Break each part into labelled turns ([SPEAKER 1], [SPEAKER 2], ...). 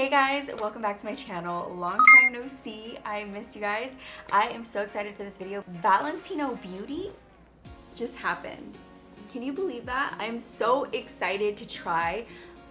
[SPEAKER 1] Hey guys, welcome back to my channel. Long time no see. I missed you guys. I am so excited for this video. Valentino Beauty just happened. Can you believe that? I'm so excited to try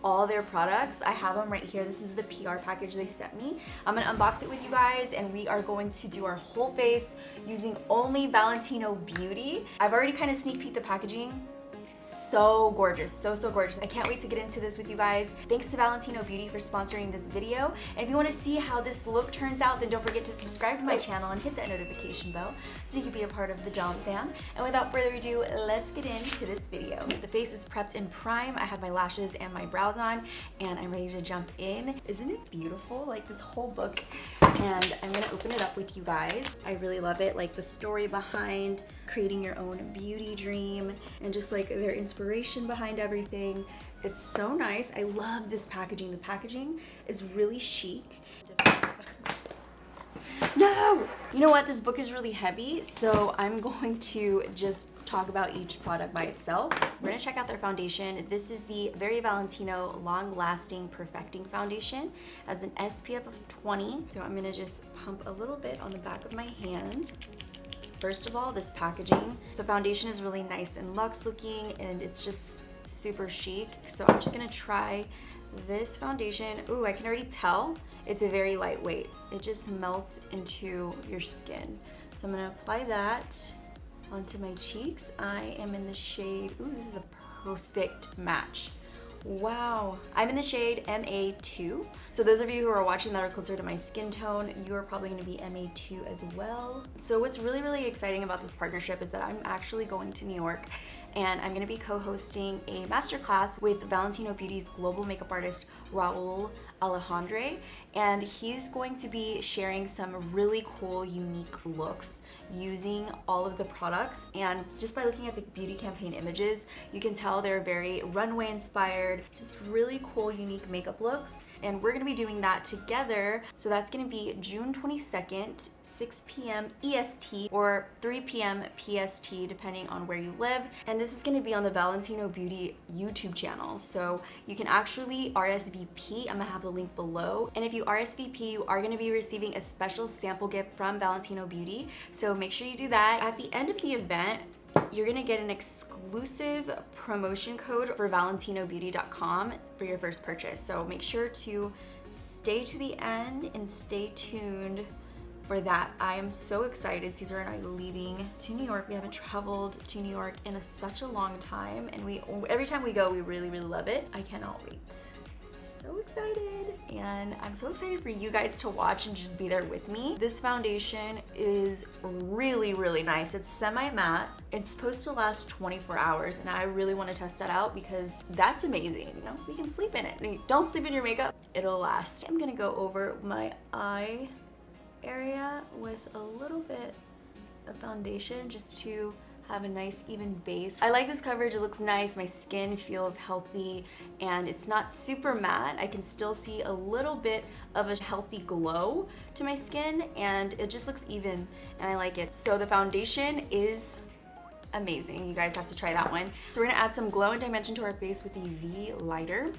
[SPEAKER 1] all their products. I have them right here. This is the PR package they sent me. I'm gonna unbox it with you guys and we are going to do our whole face using only Valentino Beauty. I've already kind of sneak peeked the packaging. So gorgeous, so gorgeous. I can't wait to get into this with you guys. Thanks to Valentino Beauty for sponsoring this video. And if you want to see how this look turns out, then don't forget to subscribe to my channel and hit that notification bell so you can be a part of the Dom fam. And without further ado, let's get into this video. The face is prepped in prime. I have my lashes and my brows on and I'm ready to jump in. Isn't it beautiful? Like this whole book. And I'm gonna open it up with you guys. I really love it, like the story behind creating your own beauty dream and just like their inspiration behind everything. It's so nice. I love this packaging. The packaging is really chic. No! You know what? This book is really heavy, so I'm going to just talk about each product by itself. We're gonna check out their foundation. This is the Very Valentino Long Lasting Perfecting Foundation. It has an SPF of 20. So I'm gonna just pump a little bit on the back of my hand. First of all, this packaging. The foundation is really nice and luxe looking and it's just super chic. So I'm just gonna try this foundation. Ooh, I can already tell it's a very lightweight. It just melts into your skin. So I'm gonna apply that onto my cheeks. I am in the shade, ooh, this is a perfect match. Wow, I'm in the shade MA2. So those of you who are watching that are closer to my skin tone, you are probably gonna be MA2 as well. So what's really exciting about this partnership is that I'm actually going to New York and I'm gonna be co-hosting a masterclass with Valentino Beauty's global makeup artist, Raul Alejandre, and he's going to be sharing some really cool, unique looks using all of the products. And just by looking at the beauty campaign images, you can tell they're very runway inspired, just really cool, unique makeup looks. And we're gonna be doing that together. So that's gonna be June 22nd, 6 p.m. EST or 3 p.m. PST, depending on where you live. And this is gonna be on the Valentino Beauty YouTube channel. So you can actually RSVP. I'm gonna have the link below. And if you RSVP, you are gonna be receiving a special sample gift from Valentino Beauty. So make sure you do that. At the end of the event, you're gonna get an exclusive promotion code for ValentinoBeauty.com for your first purchase. So make sure to stay to the end and stay tuned for that. I am so excited. Caesar and I are leaving to New York. We haven't traveled to New York in such a long time, and every time we go, we really love it. I cannot wait. So excited, and I'm so excited for you guys to watch and just be there with me. This foundation is really nice. It's semi-matte. It's supposed to last 24 hours, and I really want to test that out because that's amazing. You know, we can sleep in it. Don't sleep in your makeup, it'll last. I'm gonna go over my eye area with a little bit of foundation just to have a nice even base. I like this coverage, it looks nice, my skin feels healthy, and it's not super matte. I can still see a little bit of a healthy glow to my skin, and it just looks even, and I like it. So the foundation is amazing. You guys have to try that one. So we're gonna add some glow and dimension to our face with the V Lighter,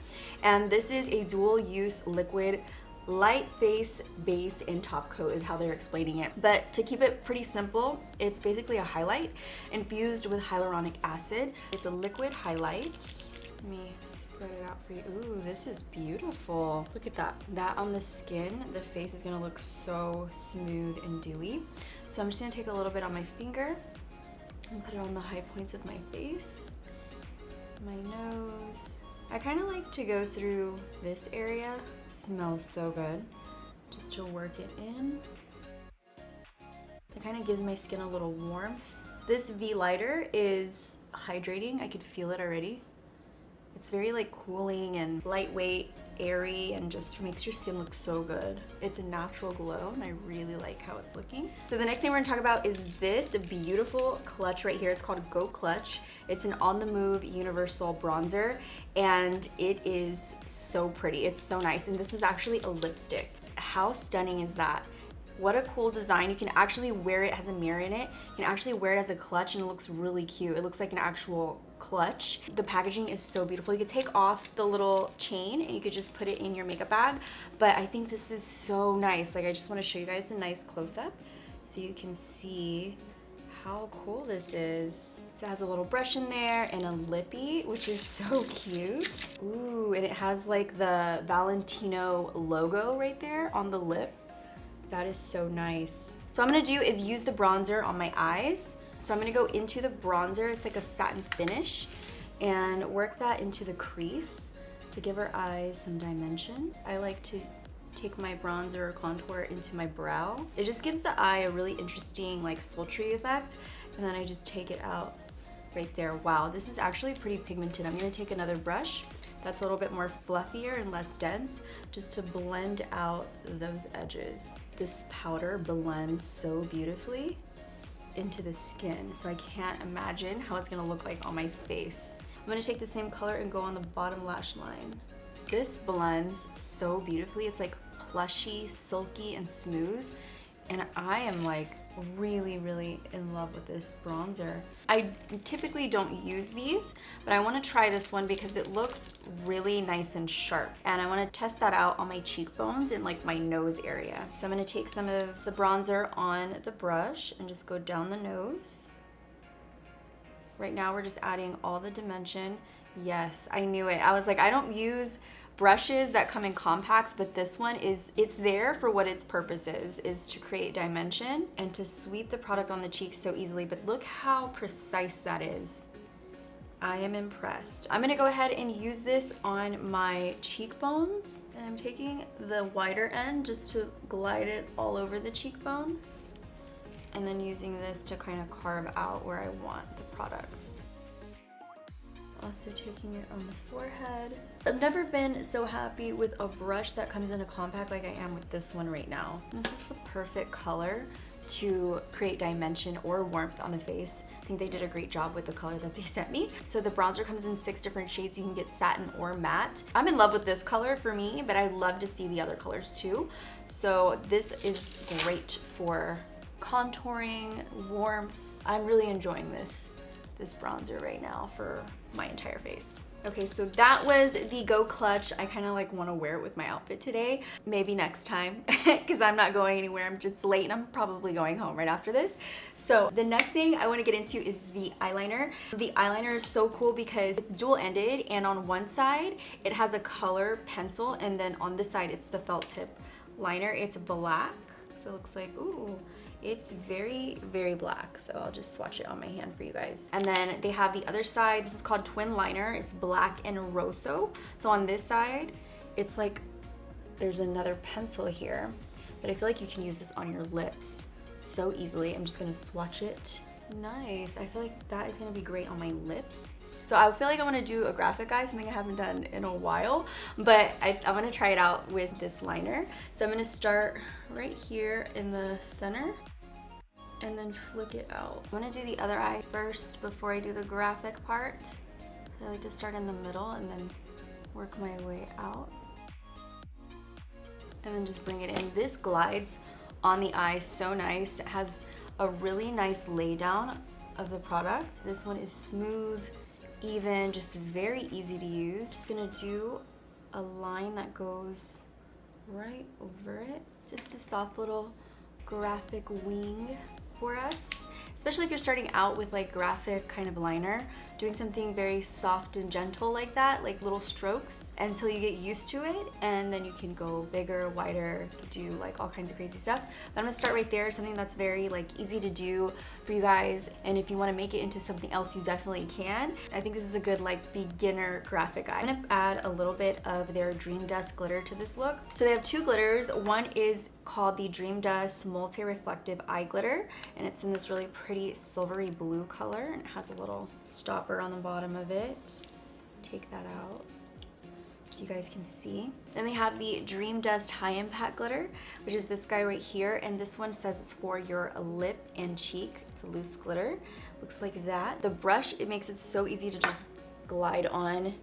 [SPEAKER 1] and this is a dual use liquid light face base and top coat is how they're explaining it. But to keep it pretty simple, it's basically a highlight infused with hyaluronic acid. It's a liquid highlight. Let me spread it out for you. Ooh, this is beautiful. Look at that. That on the skin, the face is gonna look so smooth and dewy. So I'm just gonna take a little bit on my finger and put it on the high points of my face, my nose. I kind of like to go through this area. It smells so good. Just to work it in. It kind of gives my skin a little warmth. This V Lighter is hydrating. I could feel it already. It's very like cooling and lightweight, airy, and just makes your skin look so good. It's a natural glow and I really like how it's looking. So the next thing we're gonna talk about is this beautiful clutch right here. It's called Go Clutch. It's an on the move universal bronzer and it is so pretty. It's so nice, and this is actually a lipstick. How stunning is that? What a cool design. You can actually wear it, has a mirror in it. You can actually wear it as a clutch and it looks really cute. It looks like an actual clutch. The packaging is so beautiful. You could take off the little chain and you could just put it in your makeup bag, but I think this is so nice. Like, I just want to show you guys a nice close-up so you can see how cool this is. So it has a little brush in there and a lippy, which is so cute. Ooh, and it has like the Valentino logo right there on the lip. That is so nice. So what I'm gonna do is use the bronzer on my eyes. So I'm gonna go into the bronzer, it's like a satin finish, and work that into the crease to give our eyes some dimension. I like to take my bronzer or contour into my brow. It just gives the eye a really interesting like sultry effect, and then I just take it out right there. Wow, this is actually pretty pigmented. I'm gonna take another brush that's a little bit more fluffier and less dense, just to blend out those edges. This powder blends so beautifully into the skin, so I can't imagine how it's gonna look like on my face. I'm gonna take the same color and go on the bottom lash line. This blends so beautifully. It's like plushy, silky, and smooth, and I am like really, really in love with this bronzer. I typically don't use these, but I want to try this one because it looks really nice and sharp, and I want to test that out on my cheekbones and like my nose area. So I'm going to take some of the bronzer on the brush and just go down the nose. Right now we're just adding all the dimension. Yes, I knew it. I was like, I don't use brushes that come in compacts, but this one it's there for what its purpose is to create dimension and to sweep the product on the cheeks so easily. But look how precise that is. I am impressed. I'm gonna go ahead and use this on my cheekbones, and I'm taking the wider end just to glide it all over the cheekbone, and then using this to kind of carve out where I want the product. Also taking it on the forehead. I've never been so happy with a brush that comes in a compact like I am with this one right now. This is the perfect color to create dimension or warmth on the face. I think they did a great job with the color that they sent me. So the bronzer comes in 6 different shades. You can get satin or matte. I'm in love with this color for me, but I'd love to see the other colors too. So this is great for contouring, warmth. I'm really enjoying this bronzer right now for my entire face. Okay, so that was the Go Clutch. I kind of like want to wear it with my outfit today. Maybe next time, because I'm not going anywhere. I'm just late and I'm probably going home right after this. So the next thing I want to get into is the eyeliner. The eyeliner is so cool because it's dual-ended, and on one side it has a color pencil, and then on this side it's the felt tip liner. It's black, so it looks like, ooh, it's very, very black. So I'll just swatch it on my hand for you guys. And then they have the other side. This is called Twin Liner. It's black and rosso. So on this side, it's like there's another pencil here, but I feel like you can use this on your lips so easily. I'm just gonna swatch it. Nice. I feel like that is gonna be great on my lips. So I feel like I want to do a graphic eye, something I haven't done in a while, but I want to try it out with this liner. So I'm going to start right here in the center and then flick it out. I'm going to do the other eye first before I do the graphic part. So I like to start in the middle and then work my way out. And then just bring it in. This glides on the eye so nice. It has a really nice lay down of the product. This one is smooth, even, just very easy to use. Just gonna do a line that goes right over it. Just a soft little graphic wing for us, especially if you're starting out with like graphic kind of liner. Doing something very soft and gentle like that, like little strokes, until you get used to it, and then you can go bigger, wider, do like all kinds of crazy stuff. But I'm gonna start right there, something that's very like easy to do for you guys, and if you want to make it into something else, you definitely can. I think this is a good like beginner graphic eye. I'm gonna add a little bit of their Dream Dust glitter to this look. So they have 2 glitters. One is called the Dream Dust Multi-Reflective Eye Glitter, and it's in this really pretty silvery blue color, and it has a little stopper on the bottom of it. Take that out so you guys can see. Then they have the Dream Dust High Impact Glitter, which is this guy right here, and this one says it's for your lip and cheek. It's a loose glitter. Looks like that. The brush, it makes it so easy to just glide on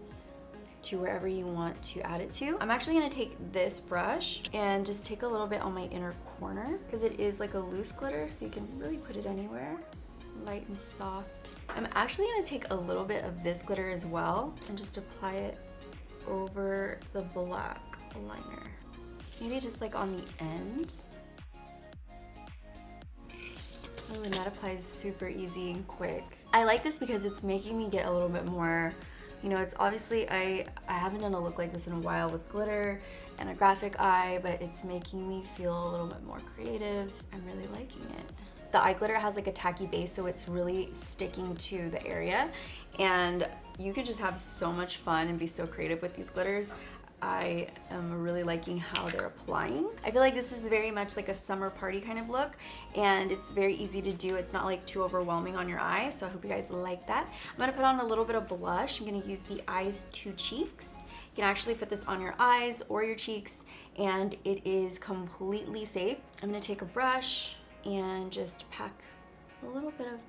[SPEAKER 1] to wherever you want to add it to. I'm actually gonna take this brush and just take a little bit on my inner corner because it is like a loose glitter, so you can really put it anywhere. light and soft. I'm actually gonna take a little bit of this glitter as well and just apply it over the black liner. Maybe just like on the end. Oh, and that applies super easy and quick. I like this because it's making me get a little bit more, you know, it's obviously, I haven't done a look like this in a while with glitter and a graphic eye, but it's making me feel a little bit more creative. I'm really liking it. The eye glitter has like a tacky base, so it's really sticking to the area, and you can just have so much fun and be so creative with these glitters. I am really liking how they're applying. I feel like this is very much like a summer party kind of look, and it's very easy to do. It's not like too overwhelming on your eyes, so I hope you guys like that. I'm gonna put on a little bit of blush. I'm gonna use the Eyes to Cheeks. You can actually put this on your eyes or your cheeks, and it is completely safe. I'm gonna take a brush and just pack a little bit of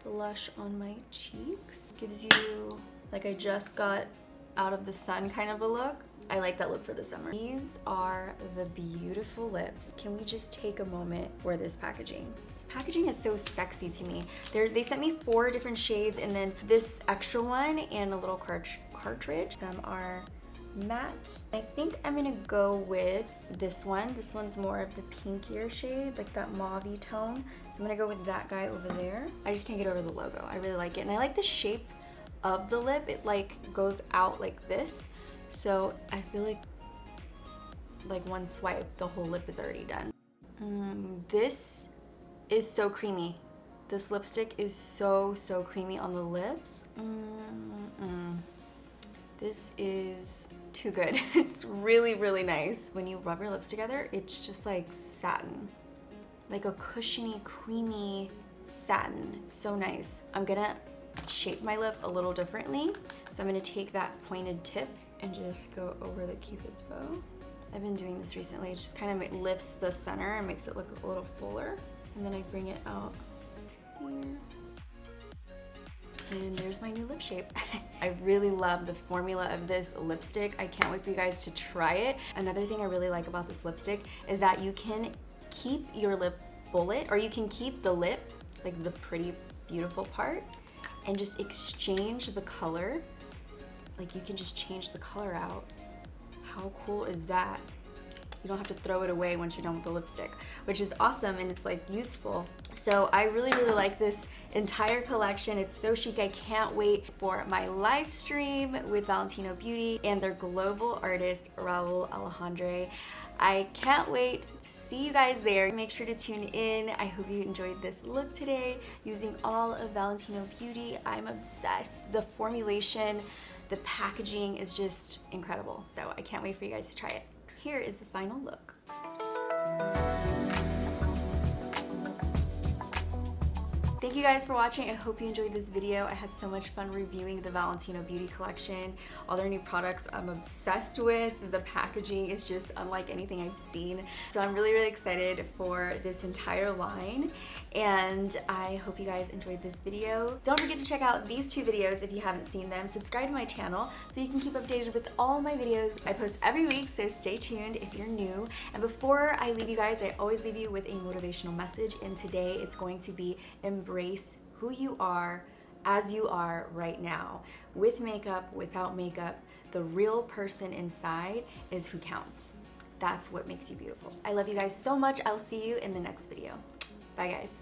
[SPEAKER 1] blush on my cheeks. Gives you like I just got out of the sun kind of a look. I like that look for the summer. These are the beautiful lips. Can we just take a moment for this packaging? This packaging is so sexy to me. They sent me 4 different shades, and then this extra one and a little cartridge. Some are matte. I think I'm gonna go with this one. This one's more of the pinkier shade, like that mauve-y tone. So I'm gonna go with that guy over there. I just can't get over the logo. I really like it, and I like the shape of the lip. It like goes out like this, so I feel like one swipe the whole lip is already done. This is so creamy. This lipstick is so creamy on the lips. This is too good. It's really nice. When you rub your lips together, it's just like satin, like a cushiony, creamy satin. It's so nice. I'm gonna shape my lip a little differently. So I'm gonna take that pointed tip and just go over the Cupid's bow. I've been doing this recently. It just kind of lifts the center and makes it look a little fuller. And then I bring it out here. And there's my new lip shape. I really love the formula of this lipstick. I can't wait for you guys to try it. Another thing I really like about this lipstick is that you can keep your lip bullet, or you can keep the lip, like the pretty, beautiful part, and just exchange the color. Like you can just change the color out. How cool is that? You don't have to throw it away once you're done with the lipstick, which is awesome, and it's like useful. So I really like this entire collection. It's so chic. I can't wait for my live stream with Valentino Beauty and their global artist, Raul Alejandre. I can't wait. See you guys there. Make sure to tune in. I hope you enjoyed this look today using all of Valentino Beauty. I'm obsessed. The formulation, the packaging is just incredible. So I can't wait for you guys to try it. Here is the final look. Thank you guys for watching. I hope you enjoyed this video. I had so much fun reviewing the Valentino Beauty collection. All their new products I'm obsessed with. The packaging is just unlike anything I've seen. So I'm really excited for this entire line, and I hope you guys enjoyed this video. Don't forget to check out these 2 videos if you haven't seen them. Subscribe to my channel so you can keep updated with all my videos. I post every week, so stay tuned if you're new. And before I leave you guys, I always leave you with a motivational message, and today it's going to be embrace who you are as you are right now. With makeup, without makeup, the real person inside is who counts. That's what makes you beautiful. I love you guys so much. I'll see you in the next video. Bye guys.